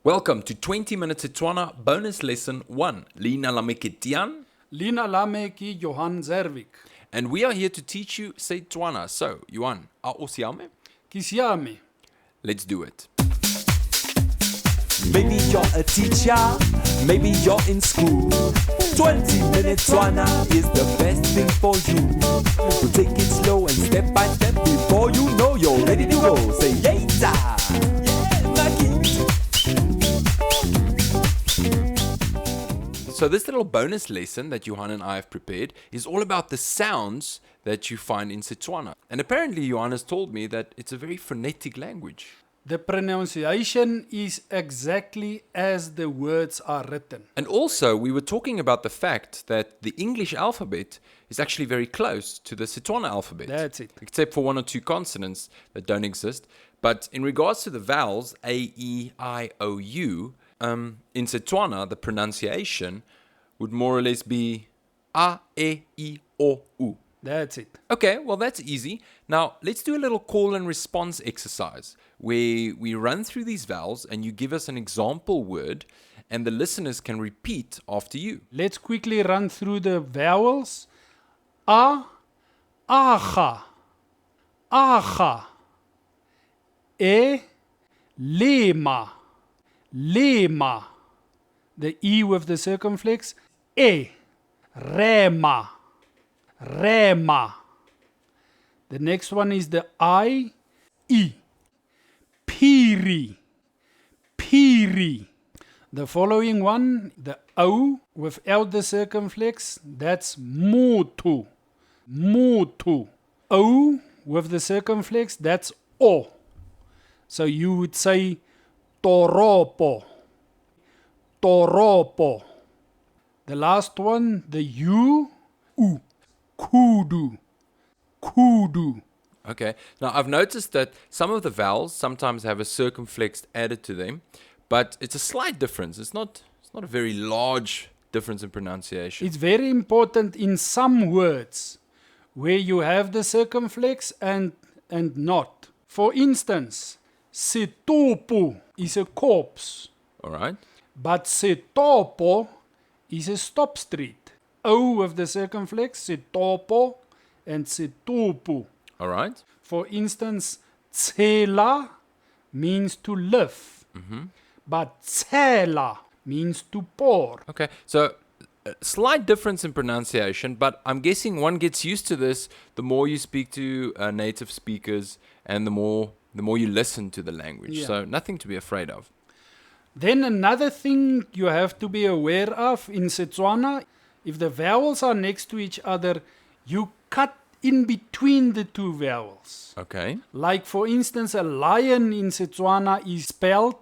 Welcome to 20 Minute Setswana bonus lesson 1. Lina Lameketian. Lina Lameki Johan Zervik. And we are here to teach you Setswana. So, Johan, a o siame? Kisiame. Let's do it. Maybe you're a teacher, maybe you're in school. 20 Minute Setswana is the best thing for you. So take it slow and step by step. Before you know you're ready to go. Say later. Yeah, Maggie. So this little bonus lesson that Johan and I have prepared is all about the sounds that you find in Setswana. And apparently Johan has told me that it's a very phonetic language. The pronunciation is exactly as the words are written. And also, we were talking about the fact that the English alphabet is actually very close to the Setswana alphabet. That's it. Except for one or two consonants that don't exist. But in regards to the vowels, A, E, I, O, U, in Setswana, the pronunciation would more or less be A, E, I, O, U. That's it. Okay, well that's easy. Now, let's do a little call and response exercise where we run through these vowels and you give us an example word and the listeners can repeat after you. Let's quickly run through the vowels. A, aha, aha. E, lema, lema. The E with the circumflex. E, rema, rema. The next one is the I, piri, piri. The following one, the O without the circumflex, that's motu, motu. O with the circumflex, that's O. So you would say toropo, toropo. The last one, the U, kudu, kudu. Okay, now I've noticed that some of the vowels sometimes have a circumflex added to them, but it's a slight difference. It's not a very large difference in pronunciation. It's very important in some words where you have the circumflex and not. For instance, setopo is a corpse, All right? but setopo is a stop street. O with the circumflex, setopo and setopo. All right? For instance, tsela means to live, but tsela means to pour. Okay, so a slight difference in pronunciation, but I'm guessing one gets used to this the more you speak to native speakers and the more you listen to the language. Yeah. So nothing to be afraid of. Then another thing you have to be aware of in Setswana, if the vowels are next to each other, you cut in between the two vowels. Okay. Like for instance, a lion in Setswana is spelled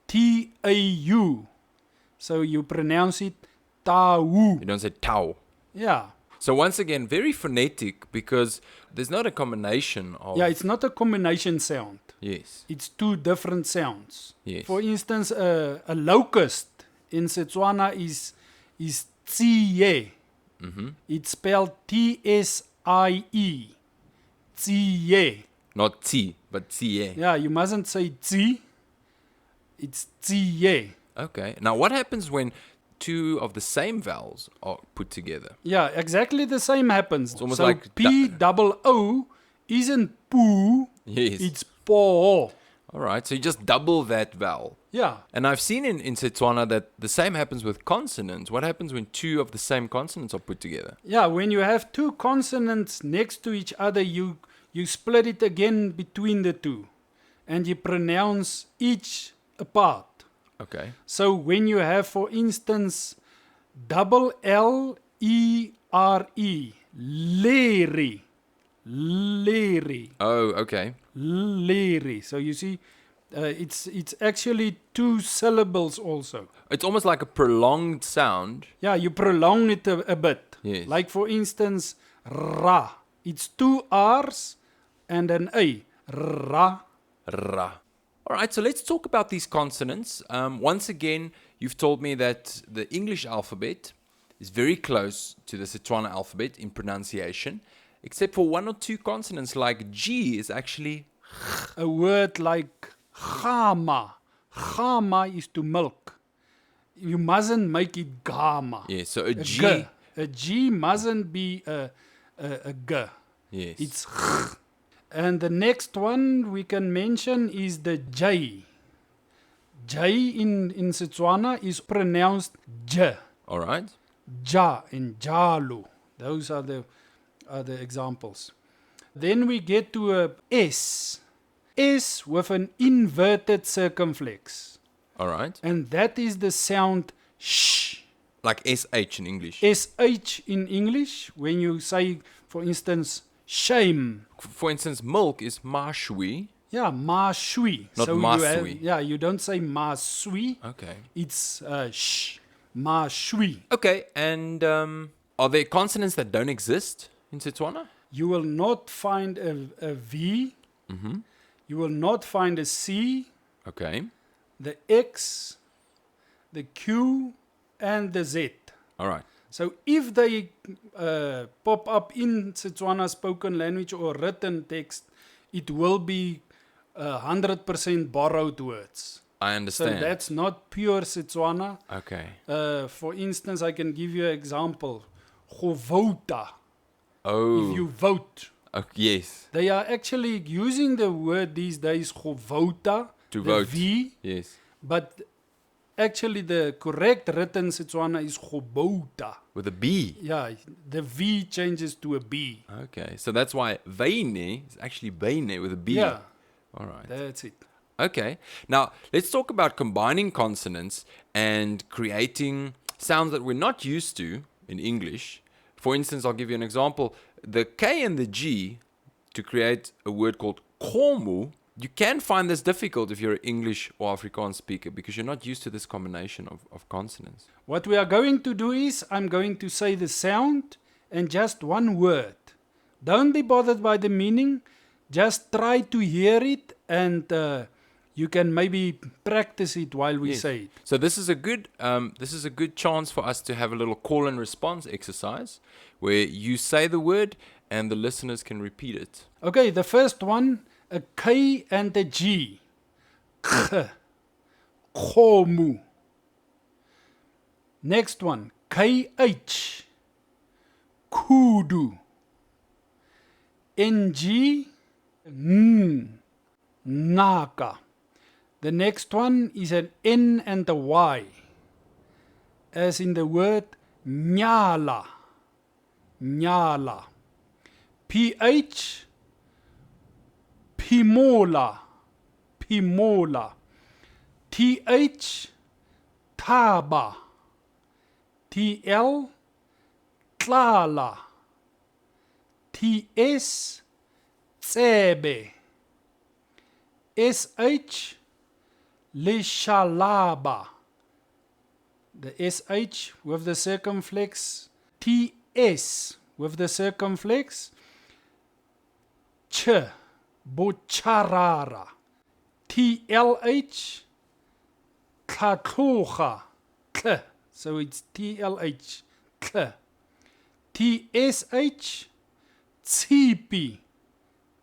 T-A-U. So you pronounce it Tau. You don't say tau. Yeah. So once again, very phonetic because there's not a combination of... Yeah, it's not a combination sound. Yes. It's two different sounds. Yes. For instance, a locust in Setswana is tsiye. It's spelled T-S-I-E. Tsiye. Not ti, but tie. Yeah, you mustn't say tsi. It's tsiye. Okay. Now what happens when two of the same vowels are put together? Yeah, exactly the same happens. It's almost so like P-double-O isn't poo, Yes. it's po. All right. So you just double that vowel. Yeah. And I've seen in Setswana that the same happens with consonants. What happens when two of the same consonants are put together? Yeah, when you have two consonants next to each other, you split it again between the two. And you pronounce each apart. Okay. So when you have, for instance, double L-E-R-E, leri, leri, Oh, okay. leri. So you see, it's actually two syllables also. It's almost like a prolonged sound. Yeah, you prolong it a bit. Yes. Like for instance, ra. It's two R's and an A. Ra. Ra. All right, so let's talk about these consonants. Once again, you've told me that the English alphabet is very close to the Setswana alphabet in pronunciation, except for one or two consonants like G is actually... A word like Gama, Gama is to milk. You mustn't make it gama. Yes, so a G. G. A G mustn't be a G. Yes. It's G. And the next one we can mention is the J. J in Setswana is pronounced J. All right. Ja and Jalo. Those are the examples. Then we get to a S. S with an inverted circumflex. All right. And that is the sound sh. Like SH in English. SH in English, when you say, for instance, shame. For instance, milk is mashui. Yeah, ma shui. Not so ma you sui. yeah, you don't say ma sui. Okay. It's sh. Ma shui. Okay, and are there consonants that don't exist in Setswana? You will not find a V. Mm-hmm. You will not find a C, Okay. the X, the Q, and the Z. All right. So if they pop up in Setswana spoken language or written text, it will be 100% borrowed words. I So understand. that's not pure Setswana. Okay. For instance, I can give you an example. Govota, Oh. if you vote. Yes. They are actually using the word these days, govota, To the vote. V, Yes. but actually the correct written Setswana is gobota. With a B. Yeah, the V changes to a B. Okay. So that's why veine is actually beine with a B. Yeah, All right. that's it. Okay. Now, let's talk about combining consonants and creating sounds that we're not used to in English. For instance, I'll give you an example. The K and the G, to create a word called komu, you can find this difficult if you're an English or Afrikaans speaker because you're not used to this combination of consonants. What we are going to do is, I'm going to say the sound and just one word. Don't be bothered by the meaning. Just try to hear it and you can maybe practice it while we Yes. say it. So this is a good chance for us to have a little call and response exercise where you say the word and the listeners can repeat it. Okay, the first one, a K and a G. K. Khomu. Next one, KH. Kudu. NG. Naka. The next one is an N and a Y. As in the word nyala. Nyala. PH. Pimola. Pimola. TH. Taba. TL. Tlala. TS. Tsebe. SH. Lishalaba. The SH with the circumflex. TS with the circumflex. Ch. Bocharara. TLH. Tlatloga. Tl. So it's TLH. Tl. TSH. Tsipi.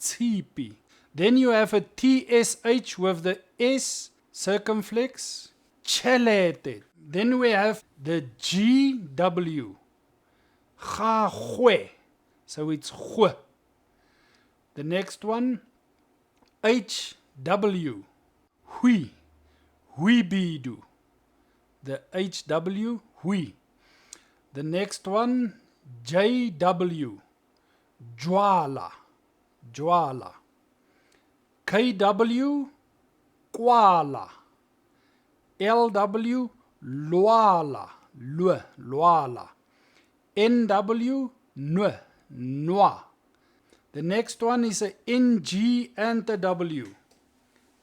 Tsipi. Then you have a TSH with the S circumflex. Chelete. Then we have the GW. Gahwe. So it's hwe. The next one, HW. Hui. Huibidu. The HW. Hui. The next one, JW. Jwala. Jwala. KW. Kwala. LW. Luala. Luala. NW. Nwa. The next one is a NG and a W.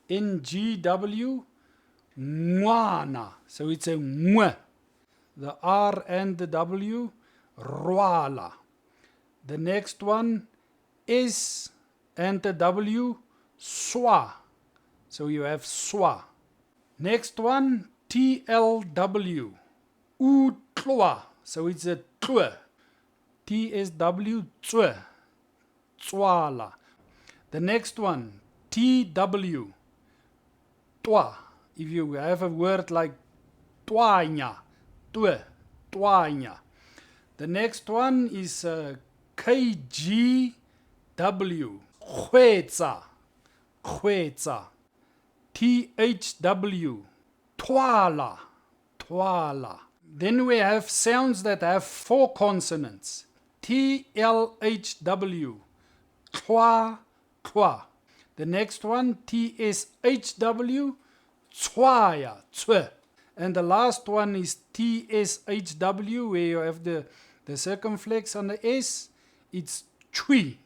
NGW. Ngwana. So it's a ngwa. The R and the W. Rwala. The next one is and the W. Swa. So you have swa. Next one, TLW. Utlwa. So it's a twa. TSW. Twa. Tswala. The next one, TW. Twa. if you have a word like twanya, twanya. The next one is KGW, khwetsa, THW, twala. Then we have sounds that have 4 consonants. TLHW, twa. The next one, TSHW, tswaya. And the last one is TSHW, where you have the circumflex on the S. It's chwimola.